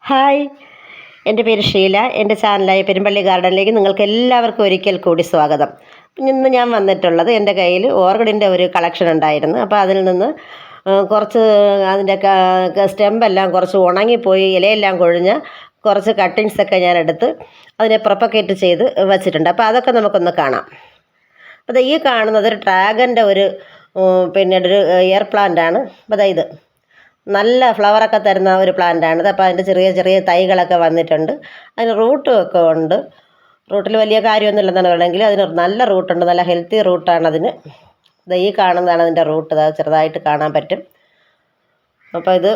Hi, എൻ്റെ പേര് ഷീല. എൻ്റെ ചാനലായ പെരുമ്പള്ളി ഗാർഡനിലേക്ക് നിങ്ങൾക്ക് എല്ലാവർക്കും ഒരിക്കൽ കൂടി സ്വാഗതം. ഇന്ന് ഞാൻ വന്നിട്ടുള്ളത് എൻ്റെ കയ്യിൽ ഓർക്കിഡിൻ്റെ ഒരു കളക്ഷൻ ഉണ്ടായിരുന്നു. അപ്പോൾ അതിൽ നിന്ന് കുറച്ച് അതിൻ്റെ സ്റ്റെമ്പെല്ലാം കുറച്ച് ഉണങ്ങിപ്പോയി, ഇലയെല്ലാം കൊഴിഞ്ഞ കുറച്ച് കട്ടിങ്സൊക്കെ ഞാൻ എടുത്ത് അതിനെ പ്രൊപ്പഗേറ്റ് ചെയ്ത് വച്ചിട്ടുണ്ട്. അപ്പോൾ അതൊക്കെ നമുക്കൊന്ന് കാണാം. അപ്പോൾ ഈ കാണുന്നത് ഒരു ഡ്രാഗൻ്റെ ഒരു ഒരു എയർ പ്ലാന്റാണ്. അപ്പോൾ ഇത് നല്ല ഫ്ലവറൊക്കെ തരുന്ന ഒരു പ്ലാന്റാണിത്. അപ്പോൾ അതിൻ്റെ ചെറിയ ചെറിയ തൈകളൊക്കെ വന്നിട്ടുണ്ട്. അതിന് റൂട്ടും ഒക്കെ ഉണ്ട്. റൂട്ടിൽ വലിയ കാര്യമൊന്നുമില്ലെന്നാണ് പറയുകയാണെങ്കിൽ അതിന് നല്ല റൂട്ടുണ്ട്, നല്ല ഹെൽത്തി റൂട്ടാണ് അതിന്. ഈ കാണുന്നതാണ് അതിൻ്റെ റൂട്ട്. അത് ചെറുതായിട്ട് കാണാൻ പറ്റും. അപ്പോൾ ഇത്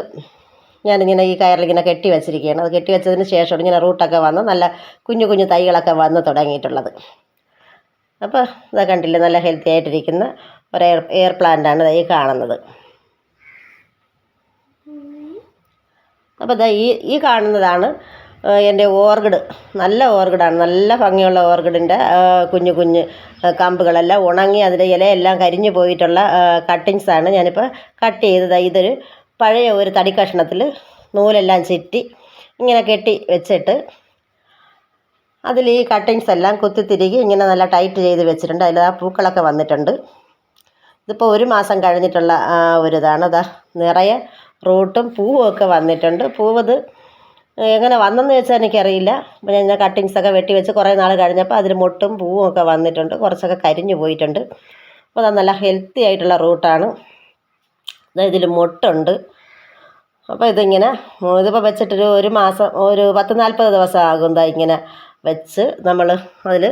ഞാനിങ്ങനെ ഈ കയറിലിങ്ങനെ കെട്ടി വെച്ചിരിക്കുകയാണ്. അത് കെട്ടി വെച്ചതിന് ശേഷമാണ് ഇങ്ങനെ റൂട്ടൊക്കെ വന്ന് നല്ല കുഞ്ഞു കുഞ്ഞു തൈകളൊക്കെ വന്ന് തുടങ്ങിയിട്ടുള്ളത്. അപ്പോൾ ഇതാ കണ്ടില്ലേ, നല്ല ഹെൽത്തി ആയിട്ടിരിക്കുന്ന ഒരു എയർ പ്ലാന്റാണ് ഈ കാണുന്നത്. അപ്പോൾ ഈ കാണുന്നതാണ് എൻ്റെ ഓർക്കിഡ്. നല്ല ഓർക്കിഡാണ്, നല്ല ഭംഗിയുള്ള ഓർക്കിഡിൻ്റെ കുഞ്ഞു കുഞ്ഞ് കമ്പുകളെല്ലാം ഉണങ്ങി അതിൻ്റെ ഇലയെല്ലാം കരിഞ്ഞു പോയിട്ടുള്ള കട്ടിങ്സാണ് ഞാനിപ്പോൾ കട്ട് ചെയ്തത്. ഇതൊരു പഴയ ഒരു തടി കഷ്ണത്തിൽ നൂലെല്ലാം ചുറ്റി ഇങ്ങനെ കെട്ടി വെച്ചിട്ട് അതിൽ ഈ കട്ടിങ്സ് എല്ലാം കുത്തിത്തിരികി ഇങ്ങനെ നല്ല ടൈറ്റ് ചെയ്ത് വെച്ചിട്ടുണ്ട്. അതിൽ ആ പൂക്കളൊക്കെ വന്നിട്ടുണ്ട്. ഇതിപ്പോൾ ഒരു മാസം കഴിഞ്ഞിട്ടുള്ള ഒരിതാണ്. അതാ നിറയെ റൂട്ടും പൂവും ഒക്കെ വന്നിട്ടുണ്ട്. പൂവത് എങ്ങനെ വന്നെന്ന് വെച്ചാൽ എനിക്കറിയില്ല. അപ്പോൾ ഞാൻ കട്ടിങ്സൊക്കെ വെട്ടി വെച്ച് കുറേ നാൾ കഴിഞ്ഞപ്പോൾ അതിൽ മൊട്ടും പൂവും ഒക്കെ വന്നിട്ടുണ്ട്. കുറച്ചൊക്കെ കരിഞ്ഞു പോയിട്ടുണ്ട്. അപ്പോൾ അത് നല്ല ഹെൽത്തി ആയിട്ടുള്ള റൂട്ടാണ്. ഇതിൽ മൊട്ടുണ്ട്. അപ്പോൾ ഇതിപ്പോൾ വെച്ചിട്ടൊരു ഒരു മാസം, ഒരു 10-40 ദിവസം ആകും. ഇങ്ങനെ വെച്ച് നമ്മൾ അതിൽ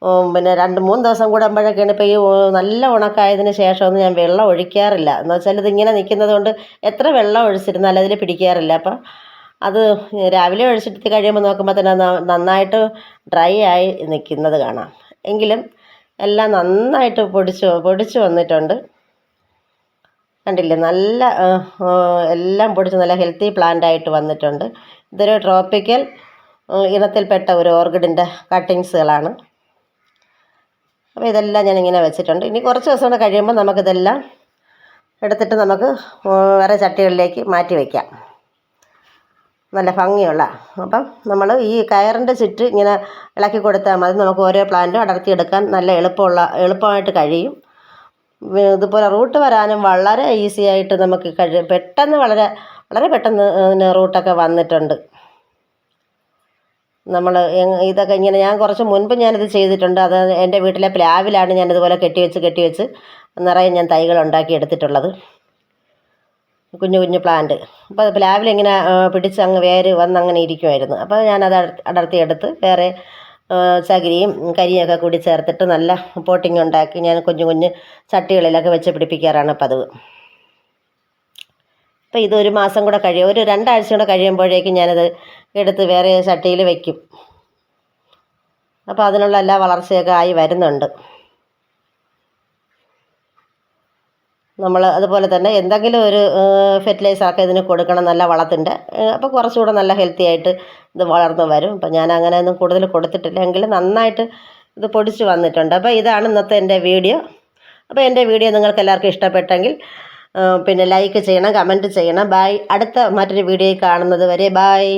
2-3 ദിവസം കൂടുമ്പോഴൊക്കെയാണ്. ഇപ്പോൾ ഈ നല്ല ഉണക്കായതിന് ശേഷമൊന്നും ഞാൻ വെള്ളം ഒഴിക്കാറില്ല. എന്ന് വെച്ചാൽ ഇതിങ്ങനെ നിൽക്കുന്നത് കൊണ്ട് എത്ര വെള്ളം ഒഴിച്ചിരുന്നാലും അതിൽ പിടിക്കാറില്ല. അപ്പം അത് രാവിലെ ഒഴിച്ചിട്ട് കഴിയുമ്പോൾ നോക്കുമ്പോൾ തന്നെ നന്നായിട്ട് ഡ്രൈ ആയി നിൽക്കുന്നത് കാണാം. എങ്കിലും എല്ലാം നന്നായിട്ട് പൊടിച്ച് വന്നിട്ടുണ്ട്. കണ്ടില്ലേ, നല്ല എല്ലാം പൊടിച്ച് നല്ല ഹെൽത്തി പ്ലാന്റായിട്ട് വന്നിട്ടുണ്ട്. ഇതൊരു ട്രോപ്പിക്കൽ ഇനത്തിൽപ്പെട്ട ഒരു ഓർക്കിഡിൻ്റെ കട്ടിങ്സുകളാണ്. അപ്പോൾ ഇതെല്ലാം ഞാനിങ്ങനെ വെച്ചിട്ടുണ്ട്. ഇനി കുറച്ച് ദിവസം കൂടെ കഴിയുമ്പോൾ നമുക്കിതെല്ലാം എടുത്തിട്ട് നമുക്ക് വേറെ ചട്ടികളിലേക്ക് മാറ്റി വയ്ക്കാം. നല്ല ഭംഗിയുള്ള. അപ്പം നമ്മൾ ഈ കയറിൻ്റെ ചുറ്റ് ഇങ്ങനെ ഇളക്കി കൊടുത്താൽ മതി. നമുക്ക് ഓരോ പ്ലാന്റും അടർത്തിയെടുക്കാൻ നല്ല എളുപ്പമായിട്ട് കഴിയും. ഇതുപോലെ റൂട്ട് വരാനും വളരെ ഈസി ആയിട്ട് നമുക്ക് പെട്ടെന്ന് വളരെ വളരെ പെട്ടെന്ന് റൂട്ടൊക്കെ വന്നിട്ടുണ്ട്. ഇതൊക്കെ ഇങ്ങനെ ഞാൻ കുറച്ച് മുൻപ് ഞാനിത് ചെയ്തിട്ടുണ്ട്. അത് എൻ്റെ വീട്ടിലെ പ്ലാവിലാണ് ഞാനിതുപോലെ കെട്ടി വെച്ച് നിറയെ ഞാൻ തൈകൾ ഉണ്ടാക്കി എടുത്തിട്ടുള്ളത്. കുഞ്ഞു കുഞ്ഞു പ്ലാന്റ്. അപ്പോൾ അത് പ്ലാവിലിങ്ങനെ പിടിച്ച് അങ്ങ് വേര് വന്ന് അങ്ങനെ ഇരിക്കുമായിരുന്നു. അപ്പോൾ ഞാനത് അടർത്തിയെടുത്ത് വേറെ ചകിരിയും കരിയൊക്കെ കൂടി ചേർത്തിട്ട് നല്ല പോട്ടിങ് ഉണ്ടാക്കി ഞാൻ കുഞ്ഞു കുഞ്ഞ് ചട്ടികളിലൊക്കെ വെച്ച് പിടിപ്പിക്കാറാണ് പതിവ്. അപ്പോൾ ഇതൊരു മാസം കൂടെ കഴിയും, ഒരു 2 ആഴ്ച കൂടെ കഴിയുമ്പോഴേക്കും ഞാനത് എടുത്ത് വേറെ ചട്ടിയിൽ വയ്ക്കും. അപ്പോൾ അതിനുള്ള എല്ലാ വളർച്ചയൊക്കെ ആയി വരുന്നുണ്ട്. നമ്മൾ അതുപോലെ തന്നെ എന്തെങ്കിലും ഒരു ഫെർട്ടിലൈസറൊക്കെ ഇതിന് കൊടുക്കണം, നല്ല വളത്തിൻ്റെ. അപ്പോൾ കുറച്ചുകൂടെ നല്ല ഹെൽത്തി ആയിട്ട് ഇത് വളർന്നു വരും. അപ്പോൾ ഞാൻ അങ്ങനെയൊന്നും കൂടുതൽ കൊടുത്തിട്ടില്ല, എങ്കിലും നന്നായിട്ട് ഇത് പൊടിച്ച് വന്നിട്ടുണ്ട്. അപ്പോൾ ഇതാണ് ഇന്നത്തെ എൻ്റെ വീഡിയോ. അപ്പോൾ എൻ്റെ വീഡിയോ നിങ്ങൾക്ക് എല്ലാവർക്കും ഇഷ്ടപ്പെട്ടെങ്കിൽ ലൈക്ക് ചെയ്യണം, കമൻറ്റ് ചെയ്യണം. ബൈ. അടുത്ത മറ്റൊരു വീഡിയോയിൽ കാണുന്നത് വരെ ബൈ.